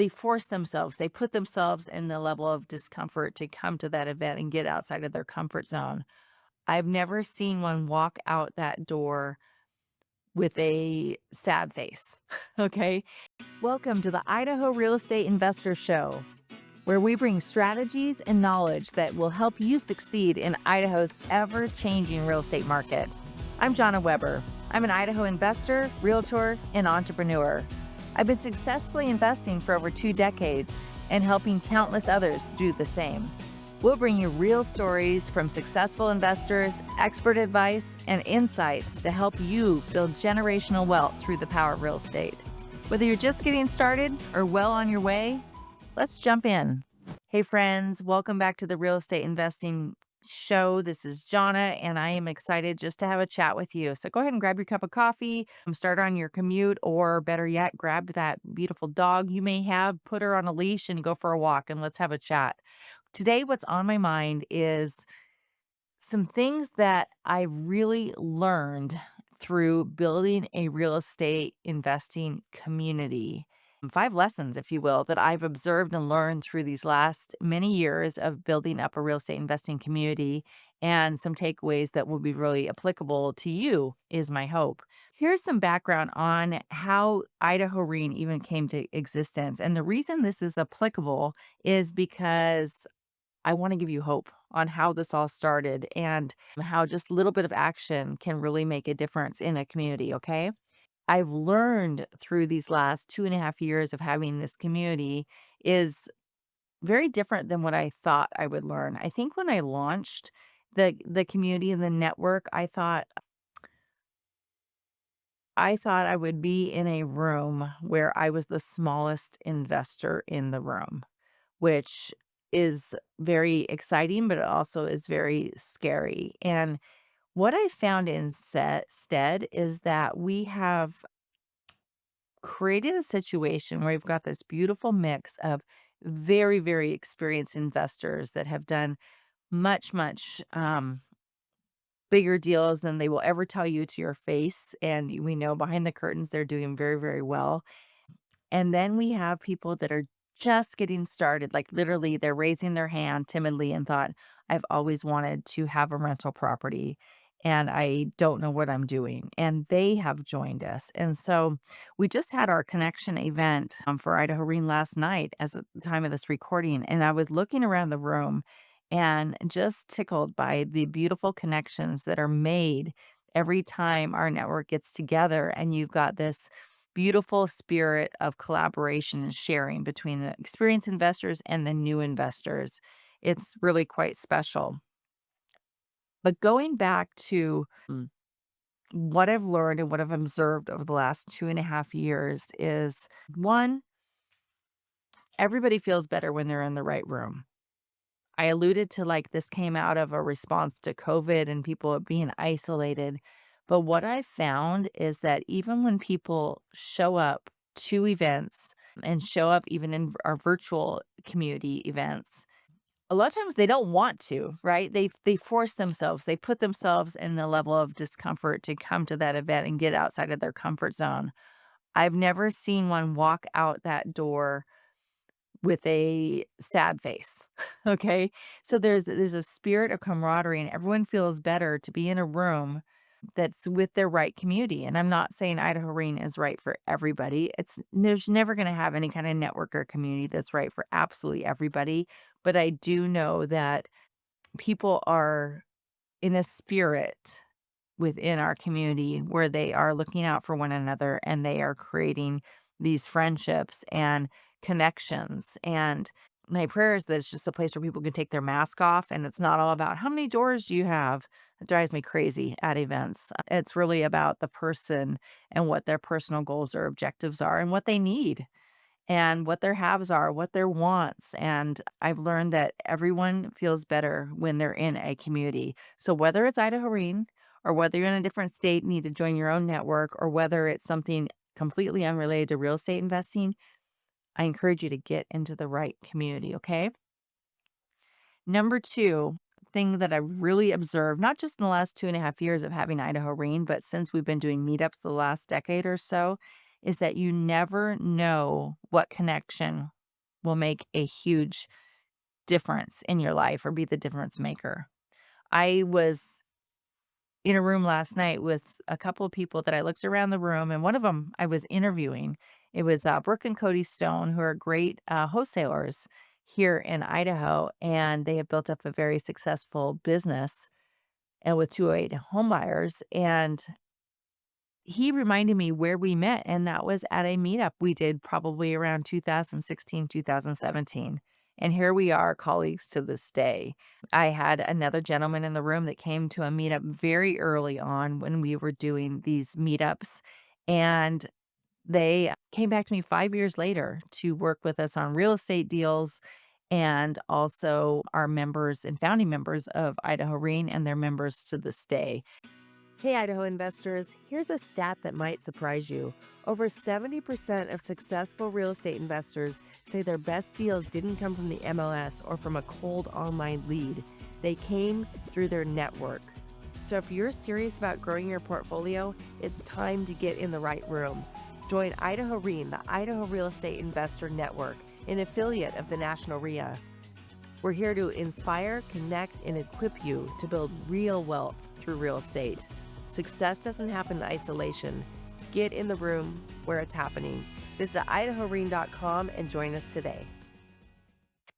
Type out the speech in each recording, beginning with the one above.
they force themselves, they put themselves in the level of discomfort to come to that event and get outside of their comfort zone. I've never seen one walk out that door with a sad face. Okay. Welcome to the Idaho Real Estate Investor Show, where we bring strategies and knowledge that will help you succeed in Idaho's ever changing real estate market. I'm Jonna Weber. I'm an Idaho investor, realtor, and entrepreneur. I've been successfully investing for over 2 decades and helping countless others do the same. We'll bring you real stories from successful investors, expert advice, and insights to help you build generational wealth through the power of real estate. Whether you're just getting started or well on your way, let's jump in. Hey friends, welcome back to the Real Estate Investing Show. This is Jonna, and I am excited just to have a chat with you. So go ahead and grab your cup of coffee, start on your commute, or better yet, grab that beautiful dog you may have, put her on a leash, and go for a walk, and let's have a chat. Today, what's on my mind is some things that I really learned through building a real estate investing community. 5 lessons, if you will, that I've observed and learned through these last many years of building up a real estate investing community, and some takeaways that will be really applicable to you, is my hope. Here's some background on how Idaho REIN even came to existence. And the reason this is applicable is because I want to give you hope on how this all started and how just a little bit of action can really make a difference in a community. Okay. I've learned through these last 2.5 years of having this community is very different than what I thought I would learn. I think when I launched the community and the network, I thought I would be in a room where I was the smallest investor in the room, which is very exciting, but it also is very scary. And what I found instead is that we have created a situation where we've got this beautiful mix of very, very experienced investors that have done much bigger deals than they will ever tell you to your face. And we know behind the curtains, they're doing very, very well. And then we have people that are just getting started, like literally they're raising their hand timidly and thought, I've always wanted to have a rental property and I don't know what I'm doing. And they have joined us. And so we just had our connection event for Idaho REIN last night as at the time of this recording. And I was looking around the room and just tickled by the beautiful connections that are made every time our network gets together. And you've got this beautiful spirit of collaboration and sharing between the experienced investors and the new investors. It's really quite special. But going back to what I've learned and what I've observed over the last 2.5 years is one, everybody feels better when they're in the right room. I alluded to like this came out of a response to COVID and people being isolated. But what I found is that even when people show up to events and show up even in our virtual community events, a lot of times they don't want to, right? They force themselves, they put themselves in the level of discomfort to come to that event and get outside of their comfort zone. I've never seen one walk out that door with a sad face. Okay. So there's a spirit of camaraderie and everyone feels better to be in a room that's with their right community. And I'm not saying Idaho REIN is right for everybody. There's never going to have any kind of network or community that's right for absolutely everybody. But I do know that people are in a spirit within our community where they are looking out for one another and they are creating these friendships and connections. And my prayer is that it's just a place where people can take their mask off and it's not all about how many doors do you have. It drives me crazy at events. It's really about the person and what their personal goals or objectives are and what they need and what their haves are, what their wants. And I've learned that everyone feels better when they're in a community. So whether it's Idaho REIN or whether you're in a different state, need to join your own network, or whether it's something completely unrelated to real estate investing, I encourage you to get into the right community. Okay. Number two, thing that I really observed, not just in the last 2.5 years of having Idaho REIN, but since we've been doing meetups the last decade or so, is that you never know what connection will make a huge difference in your life or be the difference maker. I was in a room last night with a couple of people that I looked around the room, and one of them I was interviewing. It was Brooke and Cody Stone, who are great wholesalers here in Idaho, and they have built up a very successful business and with 208 home buyers. And he reminded me where we met, and that was at a meetup we did probably around 2016, 2017. And here we are, colleagues to this day. I had another gentleman in the room that came to a meetup very early on when we were doing these meetups. And they came back to me 5 years later to work with us on real estate deals and also are members and founding members of Idaho REIN, and they're members to this day. Hey, Idaho investors, here's a stat that might surprise you. Over 70% of successful real estate investors say their best deals didn't come from the MLS or from a cold online lead. They came through their network. So if you're serious about growing your portfolio, it's time to get in the right room. Join Idaho REIN, the Idaho Real Estate Investor Network, an affiliate of the National RIA. We're here to inspire, connect, and equip you to build real wealth through real estate. Success doesn't happen in isolation. Get in the room where it's happening. Visit idahorein.com and join us today.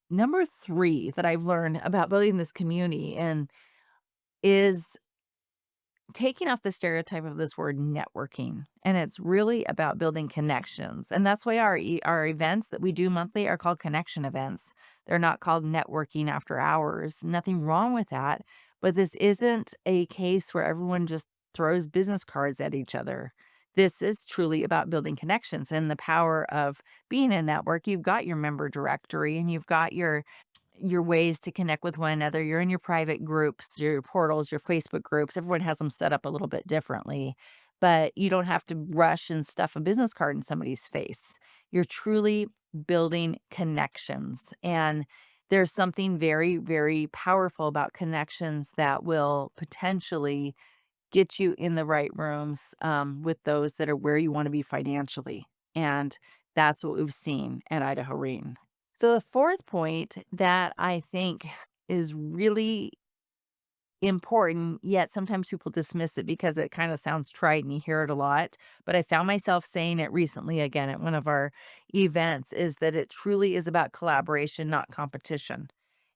Number 3 that I've learned about building this community and is taking off the stereotype of this word networking, and it's really about building connections. And that's why our events that we do monthly are called connection events. They're not called networking after hours. Nothing wrong with that, but this isn't a case where everyone just throws business cards at each other. This is truly about building connections and the power of being a network. You've got your member directory and you've got your ways to connect with one another. You're in your private groups, your portals, your Facebook groups. Everyone has them set up a little bit differently, but you don't have to rush and stuff a business card in somebody's face. You're truly building connections. And there's something very, very powerful about connections that will potentially get you in the right rooms with those that are where you want to be financially. And that's what we've seen at Idaho REIN. So the fourth point that I think is really important, yet sometimes people dismiss it because it kind of sounds trite and you hear it a lot, but I found myself saying it recently again at one of our events, is that it truly is about collaboration, not competition.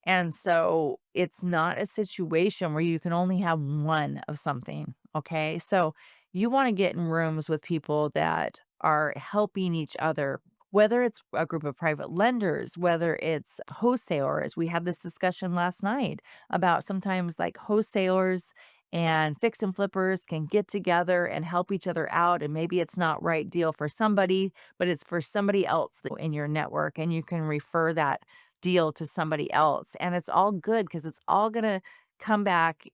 And so it's not a situation where you can only have one of something, okay? So you want to get in rooms with people that are helping each other, whether it's a group of private lenders, whether it's wholesalers. We had this discussion last night about sometimes like wholesalers and fix and flippers can get together and help each other out. And maybe it's not right deal for somebody, but it's for somebody else in your network. And you can refer that deal to somebody else. And it's all good because it's all going to come back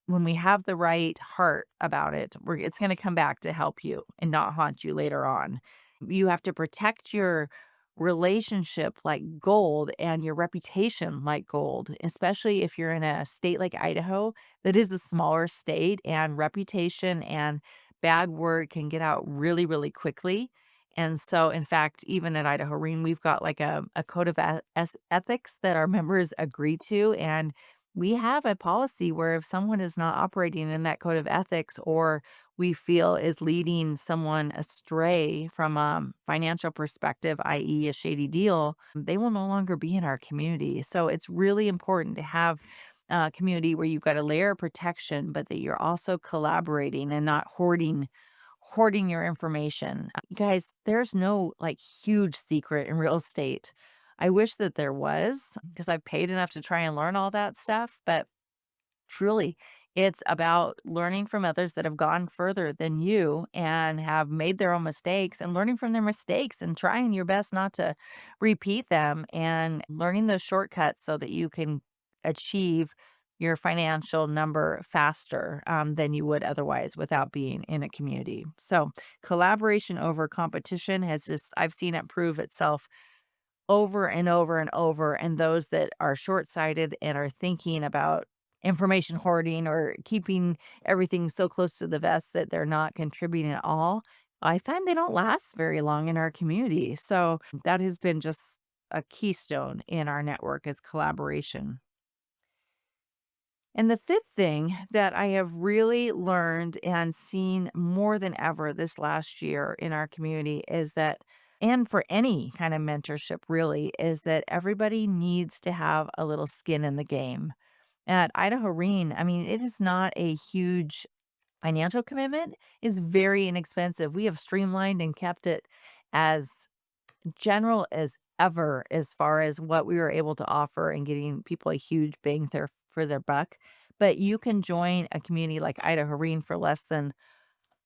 when we have the right heart about it. It's going to come back to help you and not haunt you later on. You have to protect your relationship like gold and your reputation like gold, especially if you're in a state like Idaho that is a smaller state, and reputation and bad word can get out really, really quickly. And so, in fact, even at Idaho REIN, we've got like a code of ethics that our members agree to. And we have a policy where if someone is not operating in that code of ethics, or we feel is leading someone astray from a financial perspective, i.e., a shady deal, they will no longer be in our community. So it's really important to have a community where you've got a layer of protection, but that you're also collaborating and not hoarding your information. You guys, there's no like huge secret in real estate. I wish that there was, because I've paid enough to try and learn all that stuff, but truly, it's about learning from others that have gone further than you and have made their own mistakes, and learning from their mistakes and trying your best not to repeat them, and learning those shortcuts so that you can achieve your financial number faster than you would otherwise without being in a community. So collaboration over competition has just, I've seen it prove itself over and over and over. And those that are short-sighted and are thinking about information hoarding or keeping everything so close to the vest that they're not contributing at all I find they don't last very long in our community. So that has been just a keystone in our network is collaboration. And the fifth thing that I have really learned and seen more than ever this last year in our community is that, and for any kind of mentorship really, is that everybody needs to have a little skin in the game. At Idaho Reen, I mean, it is not a huge financial commitment, is very inexpensive. We have streamlined and kept it as general as ever as far as what we were able to offer and getting people a huge bang for their buck. But you can join a community like Idaho Reen for less than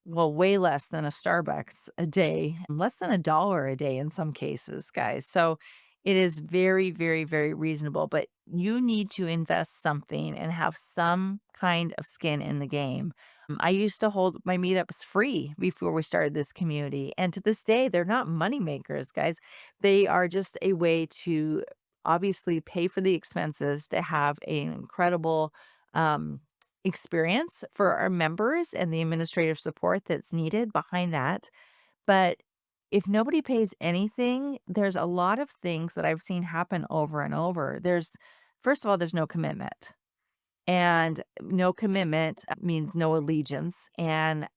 well, way less than a Starbucks a day, less than $1 a day in some cases, guys. So it is very, very, very reasonable, but you need to invest something and have some kind of skin in the game. I used to hold my meetups free before we started this community. And to this day, they're not money makers, guys. They are just a way to obviously pay for the expenses to have an incredible um, experience for our members and the administrative support that's needed behind that. But if nobody pays anything, there's a lot of things that I've seen happen over and over. First of all, there's no commitment. And no commitment means no allegiance. And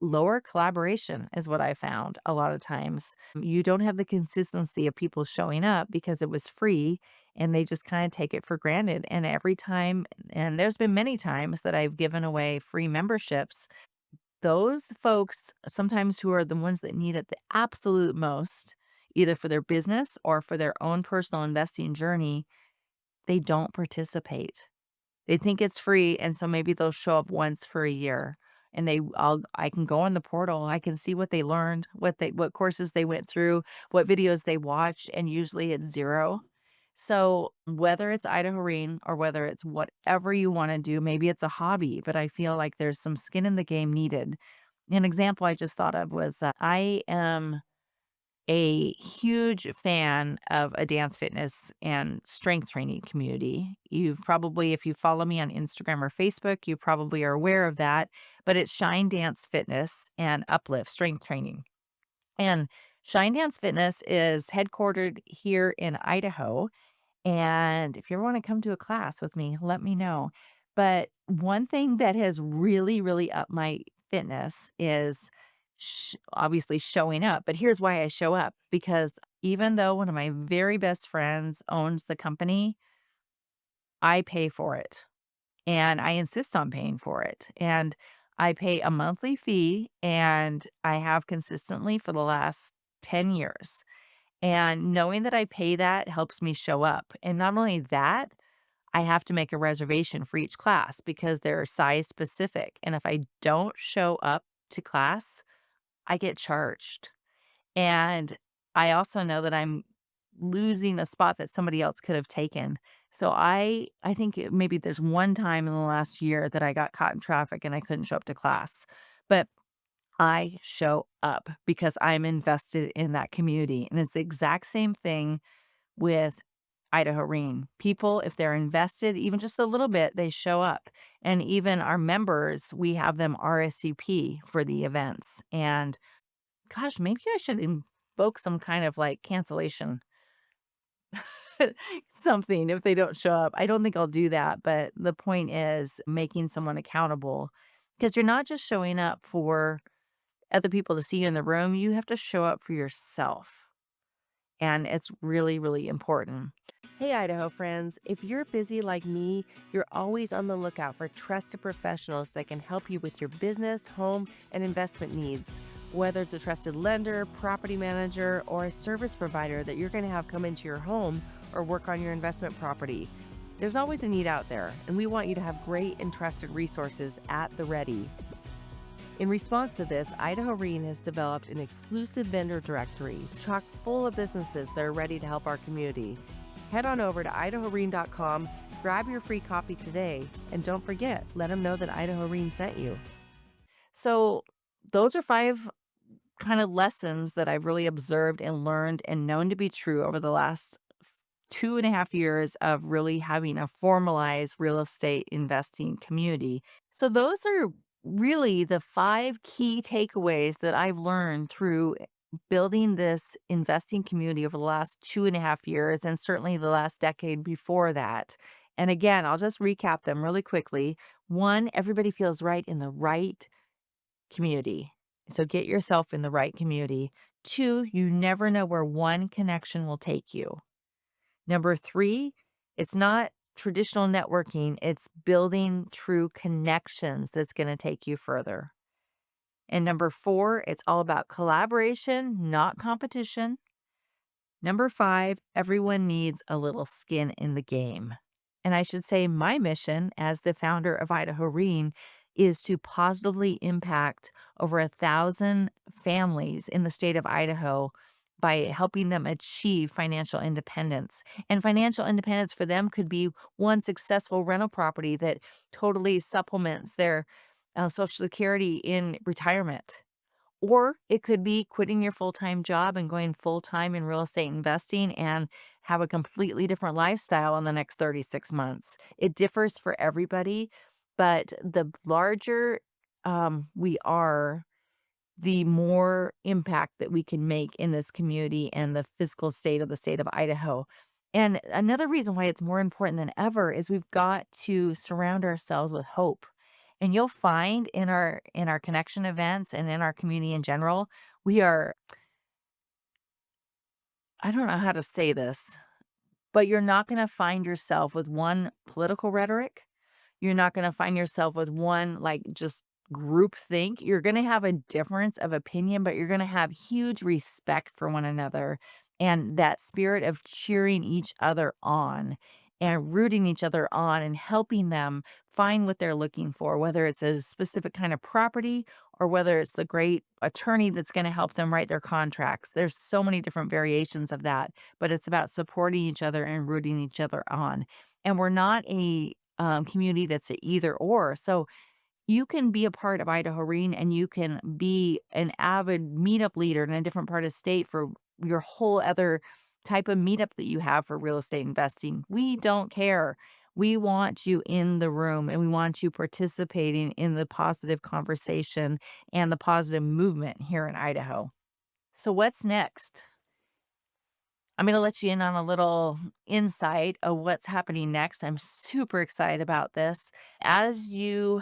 lower collaboration is what I found a lot of times. You don't have the consistency of people showing up because it was free and they just kind of take it for granted. And every time, and there's been many times that I've given away free memberships, those folks sometimes who are the ones that need it the absolute most, either for their business or for their own personal investing journey, they don't participate. They think it's free, and so maybe they'll show up once for a year, and I can go on the portal, I can see what they learned, what courses they went through, what videos they watched, and usually it's 0. So, whether it's Idaho Reen or whether it's whatever you wanna do, maybe it's a hobby, but I feel like there's some skin in the game needed. An example I just thought of was, I am a huge fan of a dance fitness and strength training community. You've probably, if you follow me on Instagram or Facebook, you probably are aware of that, but it's Shine Dance Fitness and Uplift Strength Training. And Shine Dance Fitness is headquartered here in Idaho, and if you ever wanna come to a class with me, let me know. But one thing that has really, really upped my fitness is obviously showing up, but here's why I show up, because even though one of my very best friends owns the company, I pay for it, and I insist on paying for it, and I pay a monthly fee, and I have consistently for the last 10 years. And knowing that I pay that helps me show up. And not only that, I have to make a reservation for each class because they're size specific. And if I don't show up to class, I get charged. And I also know that I'm losing a spot that somebody else could have taken. So I think maybe there's one time in the last year that I got caught in traffic and I couldn't show up to class. But I show up because I'm invested in that community. And it's the exact same thing with Idaho Reen. People, if they're invested even just a little bit, they show up. And even our members, we have them RSVP for the events. And gosh, maybe I should invoke some kind of like cancellation something if they don't show up. I don't think I'll do that, but the point is making someone accountable because you're not just showing up for other people to see you in the room, you have to show up for yourself. And it's really, really important. Hey, Idaho friends. If you're busy like me, you're always on the lookout for trusted professionals that can help you with your business, home, and investment needs. Whether it's a trusted lender, property manager, or a service provider that you're going to have come into your home or work on your investment property, there's always a need out there, and we want you to have great and trusted resources at the ready. In response to this, Idaho Reen has developed an exclusive vendor directory chock full of businesses that are ready to help our community. Head on over to idahoreen.com, grab your free copy today, and don't forget, let them know that Idaho Reen sent you. So, those are 5 kind of lessons that I've really observed and learned and known to be true over the last 2.5 years of really having a formalized real estate investing community. So, those are really the 5 key takeaways that I've learned through building this investing community over the last 2.5 years and certainly the last decade before that. And again, I'll just recap them really quickly. 1, everybody feels right in the right community. So get yourself in the right community. 2, you never know where one connection will take you. Number 3, it's not traditional networking, it's building true connections that's gonna take you further. And number 4, it's all about collaboration, not competition. Number 5, everyone needs a little skin in the game. And I should say my mission as the founder of Idaho Reen is to positively impact over 1,000 families in the state of Idaho by helping them achieve financial independence. And financial independence for them could be one successful rental property that totally supplements their Social Security in retirement. Or it could be quitting your full-time job and going full-time in real estate investing and have a completely different lifestyle in the next 36 months. It differs for everybody, but the larger, we are, the more impact that we can make in this community and the physical state of the state of Idaho. And another reason why it's more important than ever is we've got to surround ourselves with hope. And you'll find in our connection events and in our community in general, we are, I don't know how to say this, but you're not going to find yourself with one political rhetoric. You're not gonna find yourself with one, like, just group think. You're gonna have a difference of opinion, but you're gonna have huge respect for one another, and that spirit of cheering each other on and rooting each other on and helping them find what they're looking for, whether it's a specific kind of property or whether it's the great attorney that's gonna help them write their contracts. There's so many different variations of that, but it's about supporting each other and rooting each other on. And we're not a community that's a either or. So you can be a part of Idaho Reen and you can be an avid meetup leader in a different part of state for your whole other type of meetup that you have for real estate investing. We don't care. We want you in the room and we want you participating in the positive conversation and the positive movement here in Idaho. So, what's next? I'm going to let you in on a little insight of what's happening next. I'm super excited about this. As you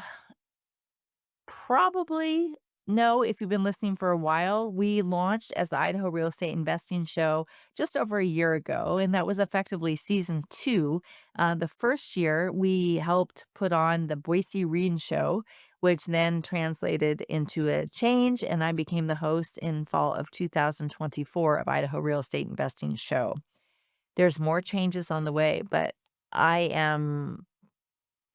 probably know if you've been listening for a while, we launched as the Idaho Real Estate Investing Show just over a year ago, and that was effectively season 2. The first year, we helped put on the Boise Reen Show, which then translated into a change, and I became the host in fall of 2024 of Idaho Real Estate Investing Show. There's more changes on the way, but I am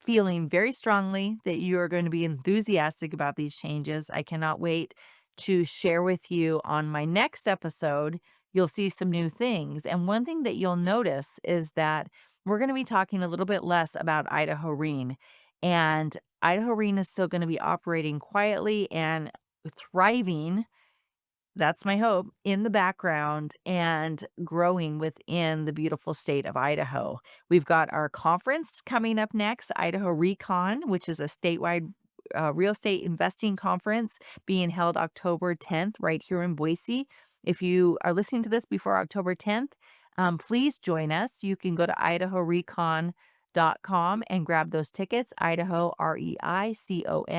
feeling very strongly that you are going to be enthusiastic about these changes. I cannot wait to share with you on my next episode. You'll see some new things. And one thing that you'll notice is that we're going to be talking a little bit less about Idaho Reen. And Idaho Reen is still going to be operating quietly and thriving, that's my hope, in the background and growing within the beautiful state of Idaho. We've got our conference coming up next, Idaho REICon, which is a statewide real estate investing conference being held October 10th right here in Boise. If you are listening to this before October 10th, please join us. You can go to idahorecon.com and grab those tickets, Idaho, REICON.com.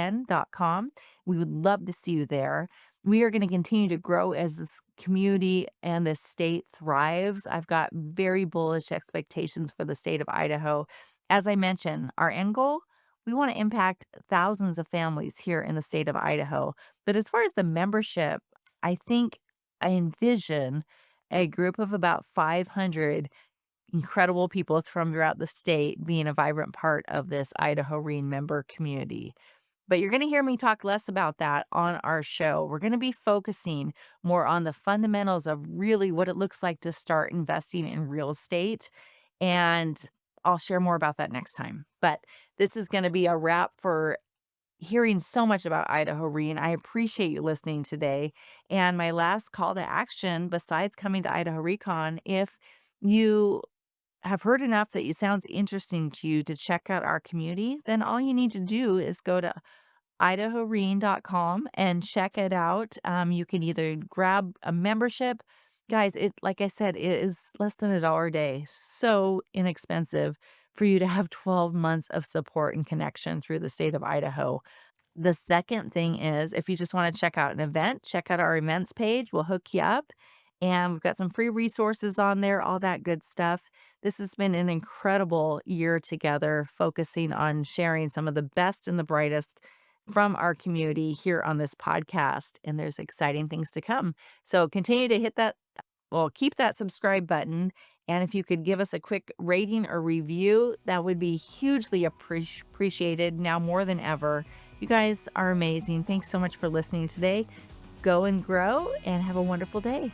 We would love to see you there. We are going to continue to grow as this community and this state thrives. I've got very bullish expectations for the state of Idaho. As I mentioned, our end goal, we want to impact thousands of families here in the state of Idaho. But as far as the membership, I think I envision a group of about 500 incredible people from throughout the state being a vibrant part of this Idaho Reen member community. But you're going to hear me talk less about that on our show. We're going to be focusing more on the fundamentals of really what it looks like to start investing in real estate. And I'll share more about that next time. But this is going to be a wrap for hearing so much about Idaho Reen. I appreciate you listening today. And my last call to action, besides coming to Idaho Recon, if you have heard enough that it sounds interesting to you to check out our community, then all you need to do is go to IdahoReIn.com and check it out. You can either grab a membership. Guys, like I said, it is less than $1 a day. So inexpensive for you to have 12 months of support and connection through the state of Idaho. The second thing is, if you just wanna check out an event, check out our events page, we'll hook you up, and we've got some free resources on there, all that good stuff. This has been an incredible year together, focusing on sharing some of the best and the brightest from our community here on this podcast, and there's exciting things to come. So continue to hit that well, keep that subscribe button, and if you could give us a quick rating or review, that would be hugely appreciated now more than ever. You guys are amazing. Thanks so much for listening today. Go and grow and have a wonderful day.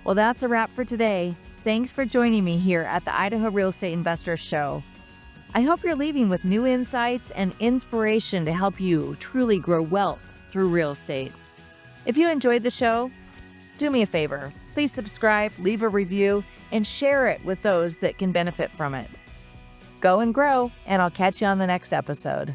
Well, that's a wrap for today. Thanks for joining me here at the Idaho Real Estate Investor Show. I hope you're leaving with new insights and inspiration to help you truly grow wealth through real estate. If you enjoyed the show, do me a favor. Please subscribe, leave a review, and share it with those that can benefit from it. Go and grow, and I'll catch you on the next episode.